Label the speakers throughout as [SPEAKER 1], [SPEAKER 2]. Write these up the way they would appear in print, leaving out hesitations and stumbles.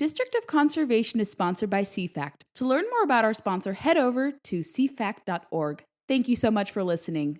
[SPEAKER 1] District of Conservation is sponsored by CFACT. To learn more about our sponsor, head over to cfact.org. Thank you so much for listening.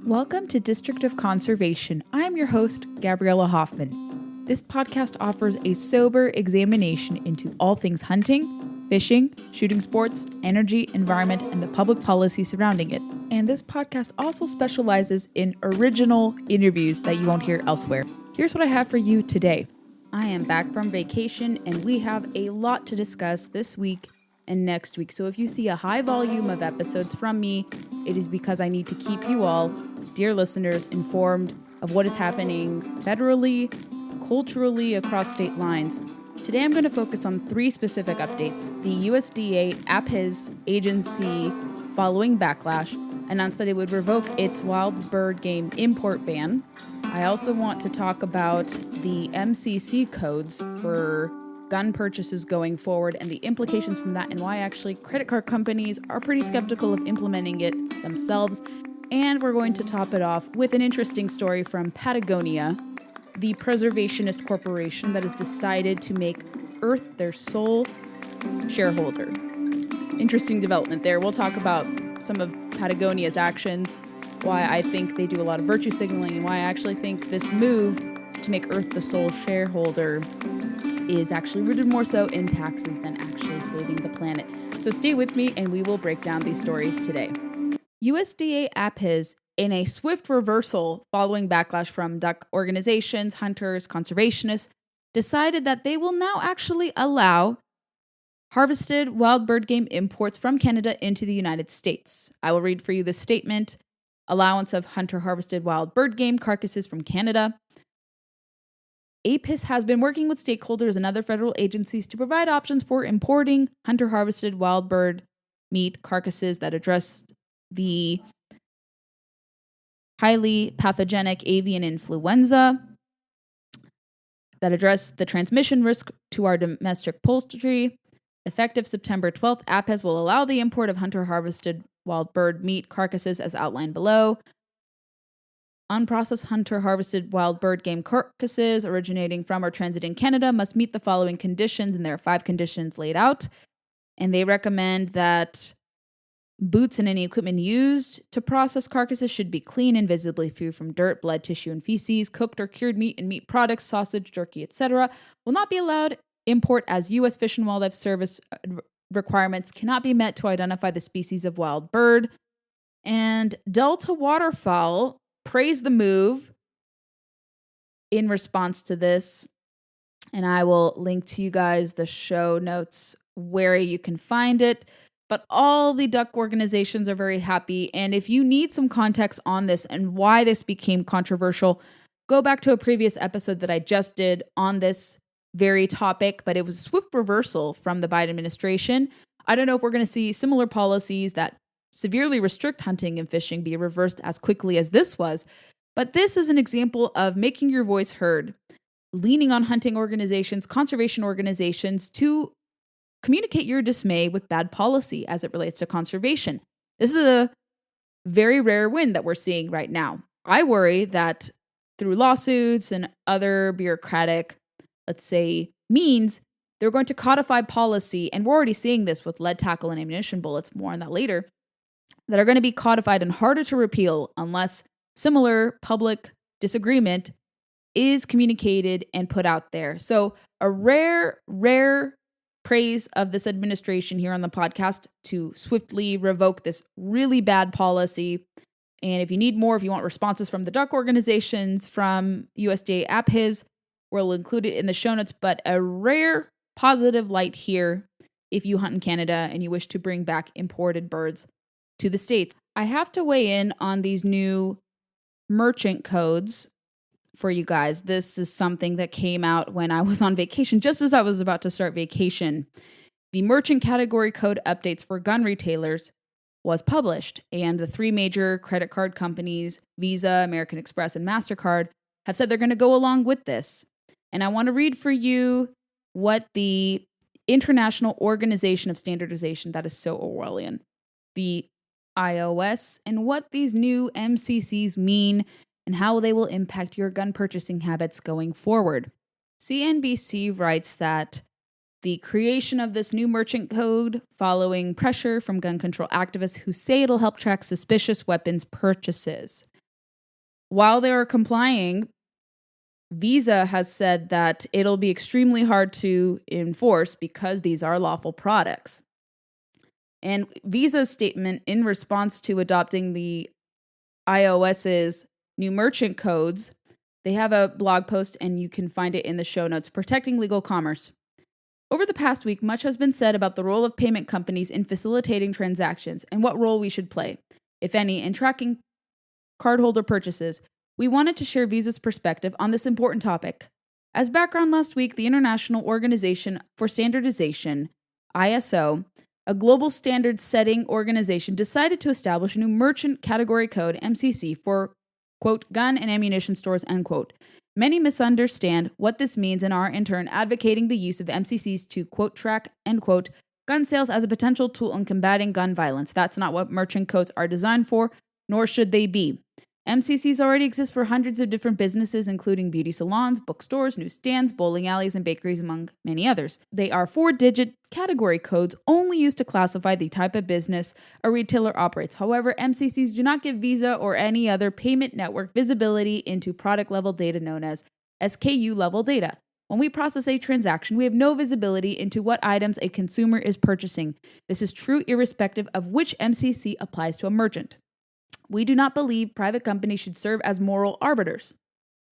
[SPEAKER 1] Welcome to District of Conservation. I am your host, Gabriella Hoffman. This podcast offers a sober examination into all things hunting, fishing, shooting sports, energy, environment, and the public policy surrounding it. And this podcast also specializes in original interviews that you won't hear elsewhere. Here's what I have for you today. I am back from vacation and we have a lot to discuss this week and next week. So if you see a high volume of episodes from me, it is because I need to keep you all, dear listeners, informed of what is happening federally, culturally, across state lines. Today I'm going to focus on three specific updates. The USDA APHIS agency, following backlash, announced that it would revoke its wild bird game import ban. I also want to talk about the MCC codes for gun purchases going forward and the implications from that, and why actually credit card companies are pretty skeptical of implementing it themselves. And we're going to top it off with an interesting story from Patagonia, the preservationist corporation that has decided to make Earth their sole shareholder. Interesting development there. We'll talk about some of Patagonia's actions, why I think they do a lot of virtue signaling, and why I actually think this move to make Earth the sole shareholder is actually rooted more so in taxes than actually saving the planet. So stay with me and we will break down these stories today. USDA APHIS, in a swift reversal following backlash from duck organizations, hunters, conservationists, decided that they will now actually allow harvested wild bird game imports from Canada into the United States. I will read for you the statement. Allowance of hunter-harvested wild bird game carcasses from Canada. APHIS has been working with stakeholders and other federal agencies to provide options for importing hunter-harvested wild bird meat carcasses that address the highly pathogenic avian influenza, that address the transmission risk to our domestic poultry. Effective September 12th, APHIS will allow the import of hunter-harvested wild bird meat carcasses as outlined below. Unprocessed hunter-harvested wild bird game carcasses originating from or transiting Canada must meet the following conditions, and there are 5 conditions laid out. And they recommend that boots and any equipment used to process carcasses should be clean and visibly free from dirt, blood, tissue, and feces. Cooked or cured meat and meat products, sausage, jerky, etc. will not be allowed. Import as U.S. Fish and Wildlife Service requirements cannot be met to identify the species of wild bird. And Delta Waterfowl praised the move in response to this. And I will link to you guys the show notes where you can find it. But all the duck organizations are very happy. And if you need some context on this and why this became controversial, go back to a previous episode that I just did on this very topic, but it was a swift reversal from the Biden administration. I don't know if we're going to see similar policies that severely restrict hunting and fishing be reversed as quickly as this was, but this is an example of making your voice heard, leaning on hunting organizations, conservation organizations to communicate your dismay with bad policy as it relates to conservation. This is a very rare win that we're seeing right now. I worry that through lawsuits and other bureaucratic, let's say, means, they're going to codify policy, and we're already seeing this with lead tackle and ammunition bullets, more on that later, that are going to be codified and harder to repeal unless similar public disagreement is communicated and put out there. So a rare praise of this administration here on the podcast to swiftly revoke this really bad policy. And if you need more, if you want responses from the duck organizations, from USDA APHIS, we'll include it in the show notes, but a rare positive light here if you hunt in Canada and you wish to bring back imported birds to the States. I have to weigh in on these new merchant codes for you guys. This is something that came out when I was on vacation, just as I was about to start vacation. The merchant category code updates for gun retailers was published, and the 3 major credit card companies, Visa, American Express, and MasterCard, have said they're going to go along with this. And I want to read for you what the International Organization of Standardization, that is so Orwellian, the iOS, and what these new MCCs mean and how they will impact your gun purchasing habits going forward. CNBC writes that the creation of this new merchant code following pressure from gun control activists who say it'll help track suspicious weapons purchases. While they are complying, Visa has said that it'll be extremely hard to enforce because these are lawful products. And Visa's statement in response to adopting the iOS's new merchant codes, they have a blog post and you can find it in the show notes, Protecting Legal Commerce. Over the past week, much has been said about the role of payment companies in facilitating transactions and what role we should play, if any, in tracking cardholder purchases. We wanted to share Visa's perspective on this important topic. As background, last week, the International Organization for Standardization, ISO, a global standard-setting organization, decided to establish a new merchant category code, MCC, for, quote, gun and ammunition stores, end quote. Many misunderstand what this means and are, in turn, advocating the use of MCCs to, quote, track, end quote, gun sales as a potential tool in combating gun violence. That's not what merchant codes are designed for, nor should they be. MCCs already exist for hundreds of different businesses, including beauty salons, bookstores, newsstands, bowling alleys, and bakeries, among many others. They are 4-digit category codes only used to classify the type of business a retailer operates. However, MCCs do not give Visa or any other payment network visibility into product-level data known as SKU-level data. When we process a transaction, we have no visibility into what items a consumer is purchasing. This is true irrespective of which MCC applies to a merchant. We do not believe private companies should serve as moral arbiters.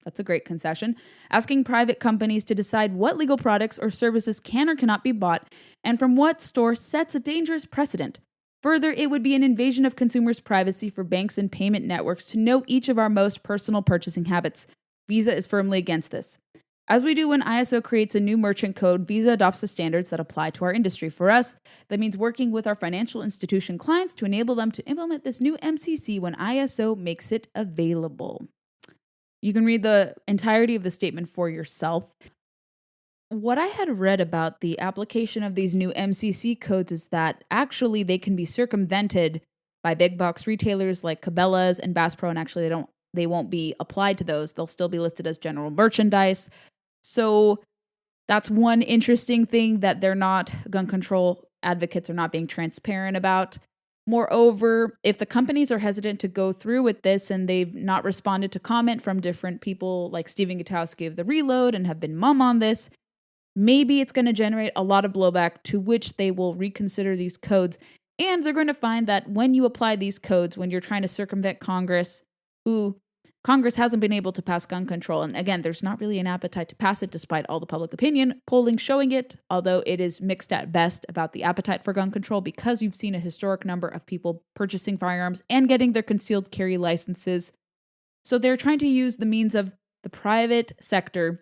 [SPEAKER 1] That's a great concession. Asking private companies to decide what legal products or services can or cannot be bought and from what store sets a dangerous precedent. Further, it would be an invasion of consumers' privacy for banks and payment networks to know each of our most personal purchasing habits. Visa is firmly against this. As we do when ISO creates a new merchant code, Visa adopts the standards that apply to our industry. For us, that means working with our financial institution clients to enable them to implement this new MCC when ISO makes it available. You can read the entirety of the statement for yourself. What I had read about the application of these new MCC codes is that actually they can be circumvented by big box retailers like Cabela's and Bass Pro, and actually they won't be applied to those. They'll still be listed as general merchandise. So that's one interesting thing that gun control advocates are not being transparent about. Moreover, if the companies are hesitant to go through with this and they've not responded to comment from different people like Stephen Gutowski of The Reload and have been mum on this, maybe it's going to generate a lot of blowback to which they will reconsider these codes. And they're going to find that when you apply these codes, when you're trying to circumvent Congress, Congress hasn't been able to pass gun control. And again, there's not really an appetite to pass it despite all the public opinion polling showing it, although it is mixed at best about the appetite for gun control because you've seen a historic number of people purchasing firearms and getting their concealed carry licenses. So they're trying to use the means of the private sector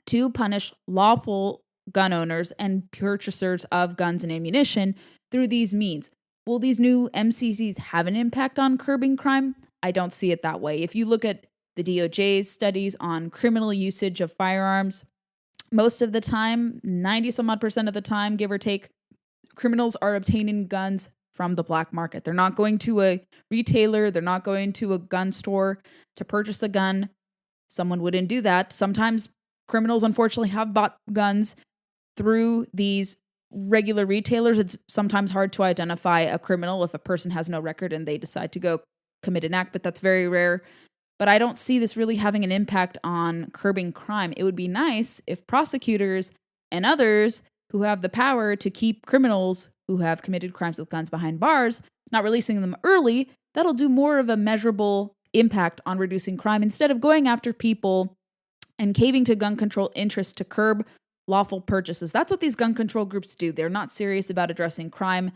[SPEAKER 1] to punish lawful gun owners and purchasers of guns and ammunition through these means. Will these new MCCs have an impact on curbing crime? I don't see it that way. If you look at the DOJ's studies on criminal usage of firearms, most of the time, 90-some-odd% of the time, give or take, criminals are obtaining guns from the black market. They're not going to a retailer. They're not going to a gun store to purchase a gun. Someone wouldn't do that. Sometimes criminals, unfortunately, have bought guns through these regular retailers. It's sometimes hard to identify a criminal if a person has no record and they decide to go commit an act, but that's very rare. But I don't see this really having an impact on curbing crime. It would be nice if prosecutors and others who have the power to keep criminals who have committed crimes with guns behind bars, not releasing them early, that'll do more of a measurable impact on reducing crime instead of going after people and caving to gun control interests to curb lawful purchases. That's what these gun control groups do. They're not serious about addressing crime.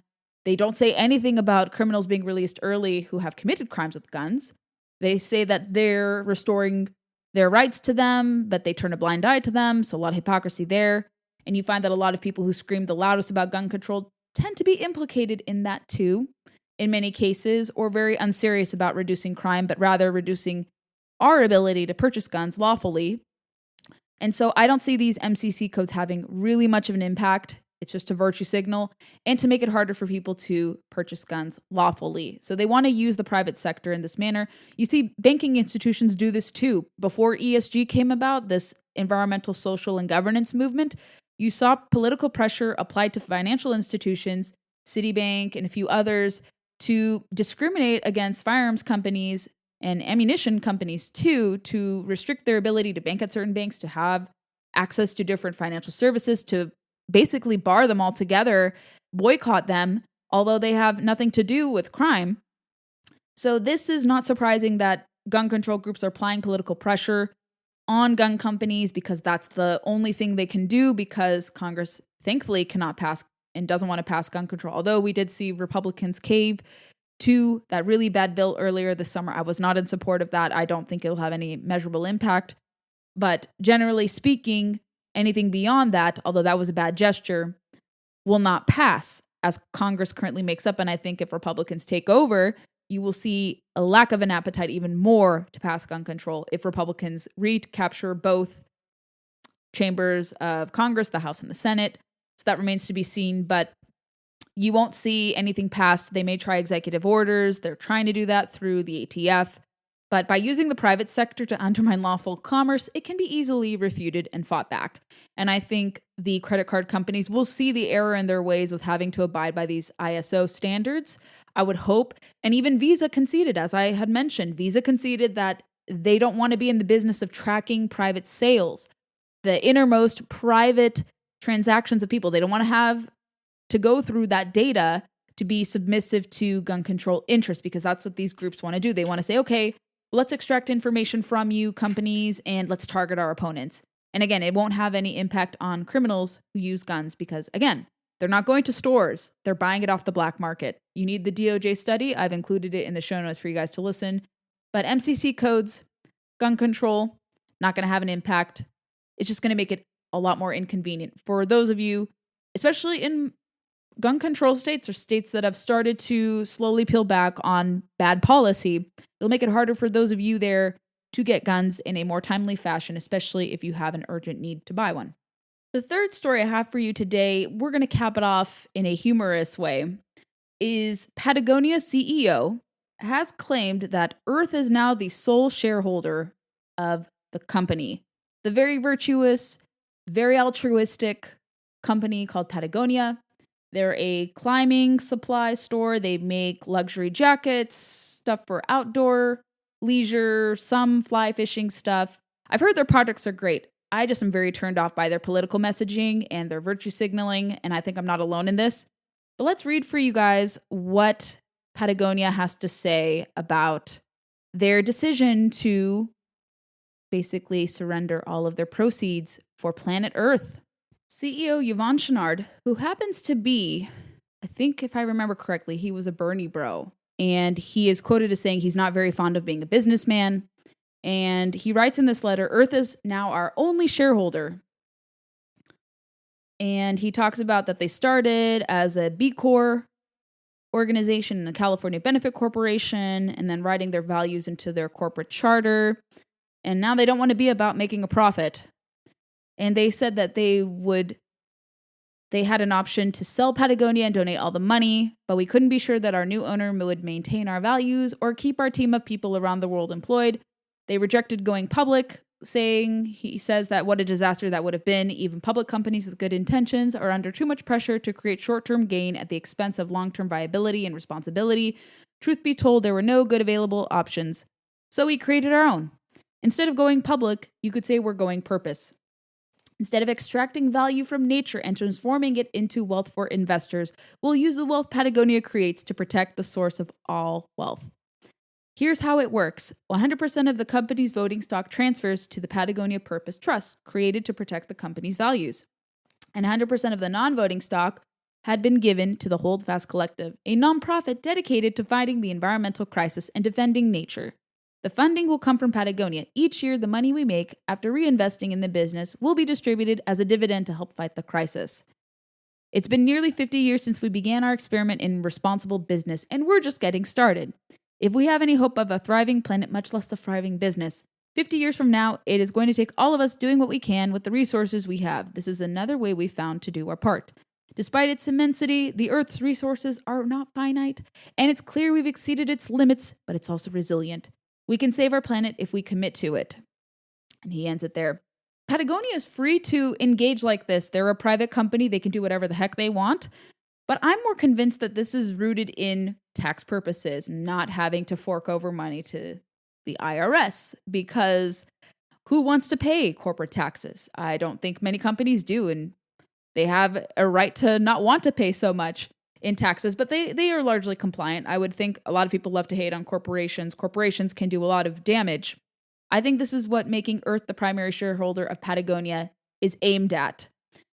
[SPEAKER 1] They don't say anything about criminals being released early who have committed crimes with guns. They say that they're restoring their rights to them, but they turn a blind eye to them. So a lot of hypocrisy there. And you find that a lot of people who scream the loudest about gun control tend to be implicated in that too, in many cases, or very unserious about reducing crime, but rather reducing our ability to purchase guns lawfully. And so I don't see these MCC codes having really much of an impact. It's just a virtue signal and to make it harder for people to purchase guns lawfully. So they want to use the private sector in this manner. You see, banking institutions do this too. Before ESG came about, this environmental, social, and governance movement, You saw political pressure applied to financial institutions, Citibank, and a few others to discriminate against firearms companies and ammunition companies too, to restrict their ability to bank at certain banks, to have access to different financial services, to basically bar them altogether, boycott them, although they have nothing to do with crime. So this is not surprising that gun control groups are applying political pressure on gun companies because that's the only thing they can do, because Congress thankfully cannot pass and doesn't want to pass gun control. Although we did see Republicans cave to that really bad bill earlier this summer. I was not in support of that. I don't think it'll have any measurable impact. But generally speaking, anything beyond that, although that was a bad gesture, will not pass as Congress currently makes up. And I think if Republicans take over, you will see a lack of an appetite even more to pass gun control if Republicans recapture both chambers of Congress, the House and the Senate. So that remains to be seen, but you won't see anything passed. They may try executive orders. They're trying to do that through the ATF. But by using the private sector to undermine lawful commerce, it can be easily refuted and fought back. And I think the credit card companies will see the error in their ways with having to abide by these ISO standards, I would hope. And even Visa conceded, as I had mentioned, Visa conceded that they don't want to be in the business of tracking private sales, the innermost private transactions of people. They don't want to have to go through that data to be submissive to gun control interests, because that's what these groups want to do. They want to say, okay, let's extract information from you, companies, and let's target our opponents. And again, it won't have any impact on criminals who use guns because, again, they're not going to stores. They're buying it off the black market. You need the DOJ study. I've included it in the show notes for you guys to listen. But MCC codes, gun control, not going to have an impact. It's just going to make it a lot more inconvenient for those of you, especially in gun control states or states that have started to slowly peel back on bad policy. It'll make it harder for those of you there to get guns in a more timely fashion, especially if you have an urgent need to buy one. The third story I have for you today, we're going to cap it off in a humorous way, is Patagonia CEO has claimed that Earth is now the sole shareholder of the company. The very virtuous, very altruistic company called Patagonia. They're a climbing supply store. They make luxury jackets, stuff for outdoor leisure, some fly fishing stuff. I've heard their products are great. I just am very turned off by their political messaging and their virtue signaling, and I think I'm not alone in this. But let's read for you guys what Patagonia has to say about their decision to basically surrender all of their proceeds for planet Earth. CEO Yvon Chouinard, who happens to be, I think if I remember correctly, he was a Bernie bro. And he is quoted as saying he's not very fond of being a businessman. And he writes in this letter, Earth is now our only shareholder. And he talks about that they started as a B Corp organization and a California Benefit Corporation, and then writing their values into their corporate charter. And now they don't want to be about making a profit. And they said that they had an option to sell Patagonia and donate all the money, but we couldn't be sure that our new owner would maintain our values or keep our team of people around the world employed. They rejected going public, he says that what a disaster that would have been. Even public companies with good intentions are under too much pressure to create short-term gain at the expense of long-term viability and responsibility. Truth be told, there were no good available options. So we created our own. Instead of going public, you could say we're going purpose. Instead of extracting value from nature and transforming it into wealth for investors, we'll use the wealth Patagonia creates to protect the source of all wealth. Here's how it works. 100% of the company's voting stock transfers to the Patagonia Purpose Trust, created to protect the company's values. And 100% of the non-voting stock had been given to the Holdfast Collective, a nonprofit dedicated to fighting the environmental crisis and defending nature. The funding will come from Patagonia. Each year, the money we make after reinvesting in the business will be distributed as a dividend to help fight the crisis. It's been nearly 50 years since we began our experiment in responsible business, and we're just getting started. If we have any hope of a thriving planet, much less a thriving business, 50 years from now, it is going to take all of us doing what we can with the resources we have. This is another way we've found to do our part. Despite its immensity, the Earth's resources are not finite, and it's clear we've exceeded its limits, but it's also resilient. We can save our planet if we commit to it. And he ends it there. Patagonia is free to engage like this. They're a private company. They can do whatever the heck they want. But I'm more convinced that this is rooted in tax purposes, not having to fork over money to the IRS, because who wants to pay corporate taxes? I don't think many companies do, and they have a right to not want to pay so much in taxes, but they are largely compliant. I would think a lot of people love to hate on corporations. Corporations can do a lot of damage. I think this is what making Earth the primary shareholder of Patagonia is aimed at.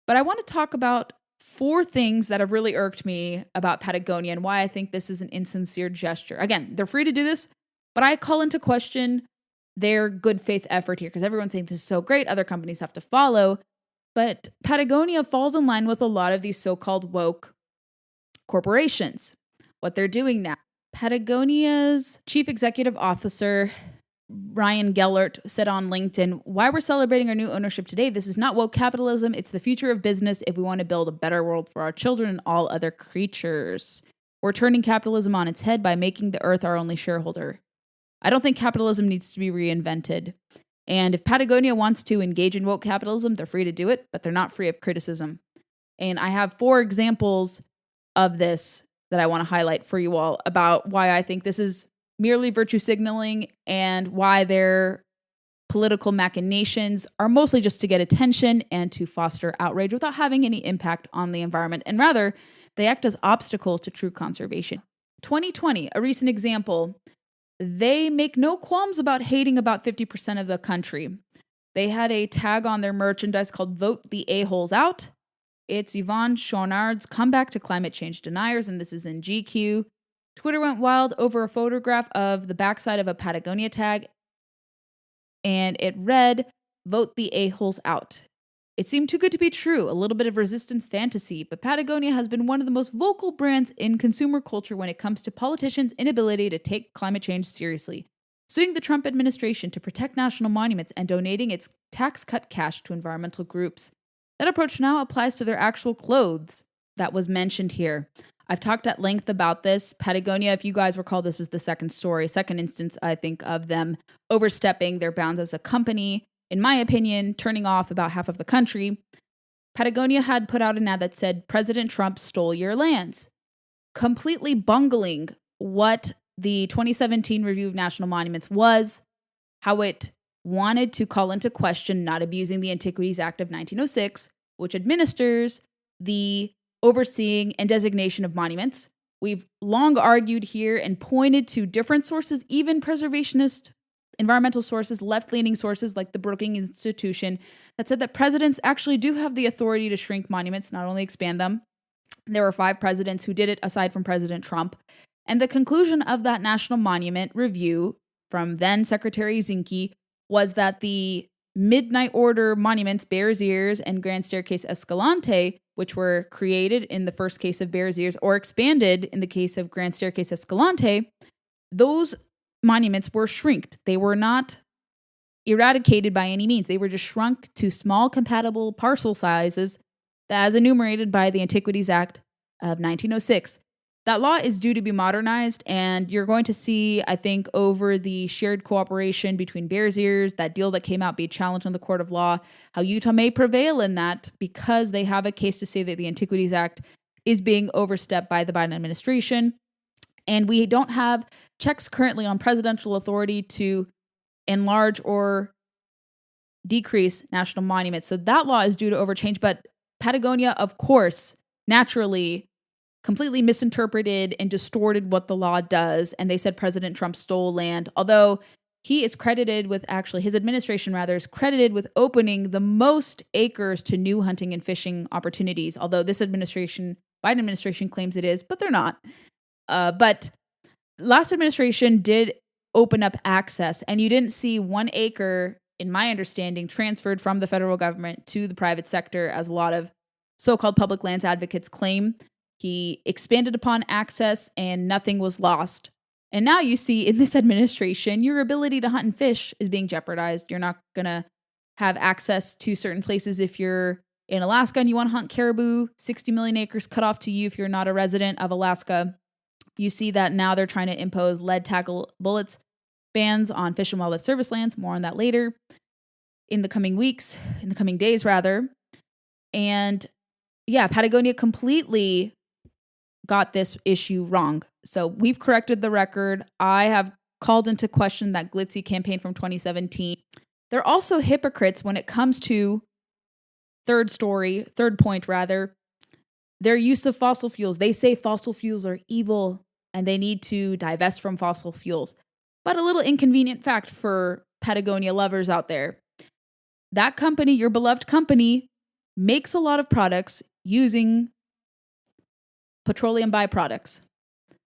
[SPEAKER 1] But I want to talk about 4 things that have really irked me about Patagonia and why I think this is an insincere gesture. Again, they're free to do this, but I call into question their good faith effort here because everyone's saying this is so great, other companies have to follow. But Patagonia falls in line with a lot of these so-called woke corporations. What they're doing now. Patagonia's chief executive officer, Ryan Gellert, said on LinkedIn, "Why we're celebrating our new ownership today, this is not woke capitalism, it's the future of business if we want to build a better world for our children and all other creatures. We're turning capitalism on its head by making the Earth our only shareholder." I don't think capitalism needs to be reinvented. And if Patagonia wants to engage in woke capitalism, they're free to do it, but they're not free of criticism. And I have 4 examples of this that I want to highlight for you all about why I think this is merely virtue signaling and why their political machinations are mostly just to get attention and to foster outrage without having any impact on the environment. And rather, they act as obstacles to true conservation. 2020, a recent example, they make no qualms about hating about 50% of the country. They had a tag on their merchandise called "Vote the A-Holes Out." It's Yvonne Chouinard's comeback to climate change deniers, and this is in GQ. Twitter went wild over a photograph of the backside of a Patagonia tag, and it read, "Vote the A-Holes Out." It seemed too good to be true, a little bit of resistance fantasy, but Patagonia has been one of the most vocal brands in consumer culture when it comes to politicians' inability to take climate change seriously, suing the Trump administration to protect national monuments and donating its tax cut cash to environmental groups. That approach now applies to their actual clothes that was mentioned here. I've talked at length about this. Patagonia, if you guys recall, this is the second instance, I think, of them overstepping their bounds as a company. In my opinion, turning off about half of the country. Patagonia had put out an ad that said, "President Trump stole your lands," completely bungling what the 2017 Review of National Monuments was, how it wanted to call into question not abusing the Antiquities Act of 1906, which administers the overseeing and designation of monuments. We've long argued here and pointed to different sources, even preservationist environmental sources, left-leaning sources like the Brookings Institution, that said that presidents actually do have the authority to shrink monuments, not only expand them. There were 5 presidents who did it aside from President Trump. And the conclusion of that National Monument Review from then Secretary Zinke was that the Midnight Order monuments, Bears Ears and Grand Staircase Escalante, which were created in the first case of Bears Ears or expanded in the case of Grand Staircase Escalante, those monuments were shrinked. They were not eradicated by any means. They were just shrunk to small compatible parcel sizes as enumerated by the Antiquities Act of 1906. That law is due to be modernized, and you're going to see, I think, over the shared cooperation between Bears Ears, that deal that came out, be challenged in the court of law, how Utah may prevail in that because they have a case to say that the Antiquities Act is being overstepped by the Biden administration. And we don't have checks currently on presidential authority to enlarge or decrease national monuments. So that law is due to overchange. But Patagonia, of course, naturally completely misinterpreted and distorted what the law does. And they said President Trump stole land, although he is credited with, actually, his administration rather, is credited with opening the most acres to new hunting and fishing opportunities. Although this administration, Biden administration, claims it is, but they're not. But last administration did open up access, and you didn't see 1 acre, in my understanding, transferred from the federal government to the private sector, as a lot of so-called public lands advocates claim. He expanded upon access, and nothing was lost. And now you see in this administration, your ability to hunt and fish is being jeopardized. You're not going to have access to certain places if you're in Alaska and you want to hunt caribou. 60 million acres cut off to you if you're not a resident of Alaska. You see that now they're trying to impose lead tackle bullets bans on Fish and Wildlife Service lands. More on that later. in the coming weeks, in the coming days rather. And yeah, Patagonia completely got this issue wrong. So we've corrected the record. I have called into question that glitzy campaign from 2017. They're also hypocrites when it comes to third point rather, their use of fossil fuels. They say fossil fuels are evil and they need to divest from fossil fuels. But a little inconvenient fact for Patagonia lovers out there. That company, your beloved company, makes a lot of products using petroleum byproducts.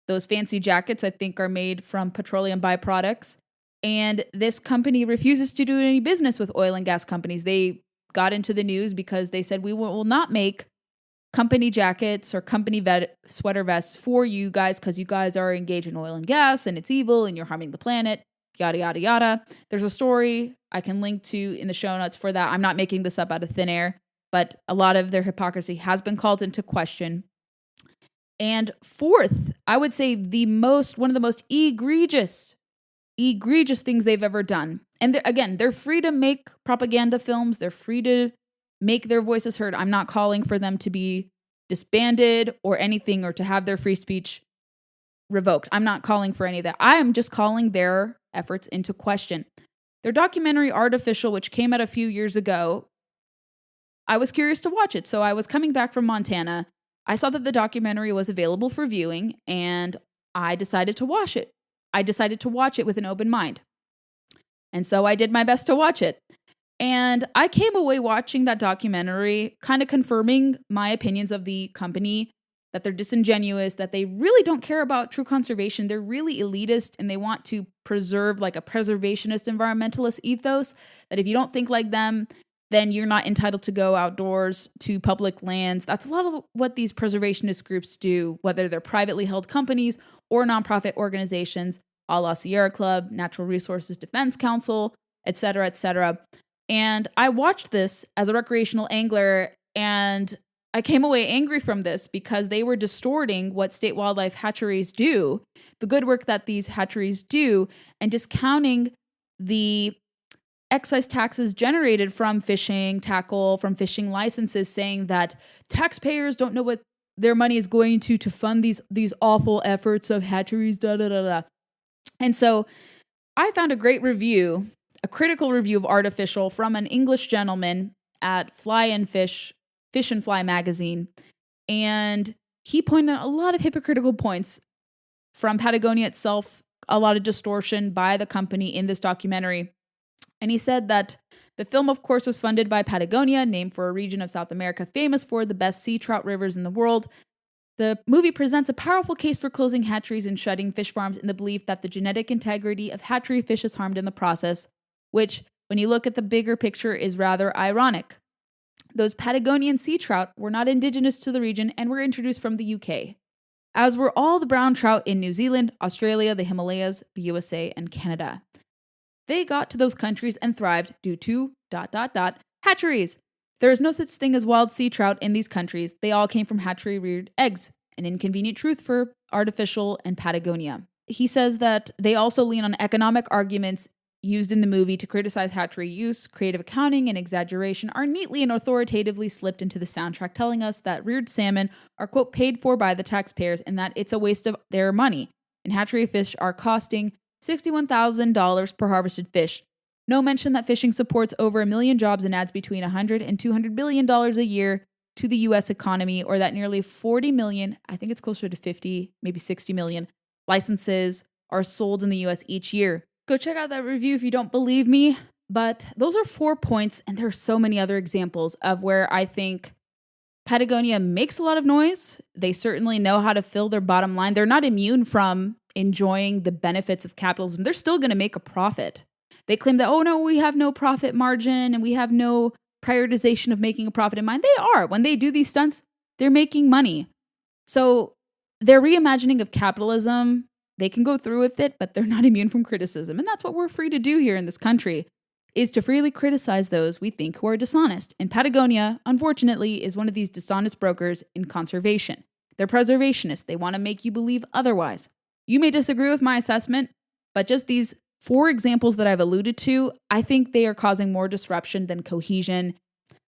[SPEAKER 1] Those fancy jackets, I think, are made from petroleum byproducts. And this company refuses to do any business with oil and gas companies. They got into the news because they said, we will not make company jackets or company sweater vests for you guys because you guys are engaged in oil and gas and it's evil and you're harming the planet, yada, yada, yada. There's a story I can link to in the show notes for that. I'm not making this up out of thin air, but a lot of their hypocrisy has been called into question. And fourth, I would say one of the most egregious things they've ever done. And they're free to make propaganda films. They're free to make their voices heard. I'm not calling for them to be disbanded or anything or to have their free speech revoked. I'm not calling for any of that. I am just calling their efforts into question. Their documentary Artificial, which came out a few years ago, I was curious to watch it. So I was coming back from Montana. I saw that the documentary was available for viewing and I decided to watch it. I decided to watch it with an open mind. And so I did my best to watch it. And I came away watching that documentary kind of confirming my opinions of the company, that they're disingenuous, that they really don't care about true conservation. They're really elitist and they want to preserve like a preservationist environmentalist ethos, that if you don't think like them, then you're not entitled to go outdoors to public lands. That's a lot of what these preservationist groups do, whether they're privately held companies or nonprofit organizations, a la Sierra Club, Natural Resources Defense Council, et cetera, et cetera. And I watched this as a recreational angler, and I came away angry from this because they were distorting what state wildlife hatcheries do, the good work that these hatcheries do, and discounting the excise taxes generated from fishing tackle, from fishing licenses, saying that taxpayers don't know what their money is going to fund these awful efforts of hatcheries, da da da da. And so I found a great review, a critical review of Artificial from an English gentleman at Fish and Fly magazine. And he pointed out a lot of hypocritical points from Patagonia itself, a lot of distortion by the company in this documentary. And he said that the film, of course, was funded by Patagonia, named for a region of South America famous for the best sea trout rivers in the world. The movie presents a powerful case for closing hatcheries and shutting fish farms in the belief that the genetic integrity of hatchery fish is harmed in the process, which, when you look at the bigger picture, is rather ironic. Those Patagonian sea trout were not indigenous to the region and were introduced from the UK, as were all the brown trout in New Zealand, Australia, the Himalayas, the USA, and Canada. They got to those countries and thrived due to ... hatcheries. There is no such thing as wild sea trout in these countries. They all came from hatchery-reared eggs, an inconvenient truth for Artificial and Patagonia. He says that they also lean on economic arguments used in the movie to criticize hatchery use. Creative accounting and exaggeration are neatly and authoritatively slipped into the soundtrack, telling us that reared salmon are, quote, paid for by the taxpayers and that it's a waste of their money. And hatchery fish are costing $61,000 per harvested fish. No mention that fishing supports over 1 million jobs and adds between $100 and $200 billion a year to the U.S. economy, or that nearly 40 million, I think it's closer to 50, maybe 60 million, licenses are sold in the U.S. each year. Go check out that review if you don't believe me. But those are 4 points, and there are so many other examples of where I think Patagonia makes a lot of noise. They certainly know how to fill their bottom line. They're not immune from enjoying the benefits of capitalism. They're still going to make a profit. They claim that, oh no, we have no profit margin and we have no prioritization of making a profit in mind. They are. When they do these stunts, they're making money. So their reimagining of capitalism, they can go through with it, but they're not immune from criticism. And that's what we're free to do here in this country, is to freely criticize those we think who are dishonest. And Patagonia, unfortunately, is one of these dishonest brokers in conservation. They're preservationists. They want to make you believe otherwise. You may disagree with my assessment, but just these 4 examples that I've alluded to, I think they are causing more disruption than cohesion.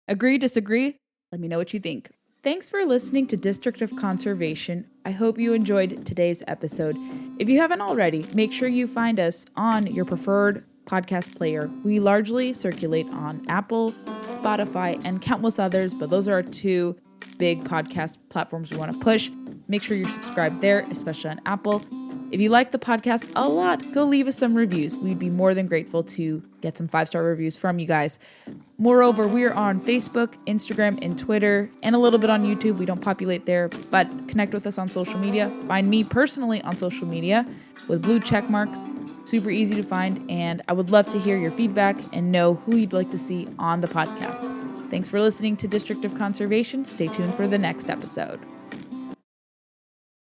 [SPEAKER 1] Agree, disagree? Let me know what you think. Thanks for listening to District of Conservation. I hope you enjoyed today's episode. If you haven't already, make sure you find us on your preferred podcast player. We largely circulate on Apple, Spotify, and countless others, but those are our 2 big podcast platforms we want to push. Make sure you're subscribed there, especially on Apple. If you like the podcast a lot, go leave us some reviews. We'd be more than grateful to get some 5-star reviews from you guys. Moreover, we are on Facebook, Instagram, and Twitter, and a little bit on YouTube. We don't populate there, but connect with us on social media. Find me personally on social media with blue check marks. Super easy to find, and I would love to hear your feedback and know who you'd like to see on the podcast. Thanks for listening to District of Conservation. Stay tuned for the next episode.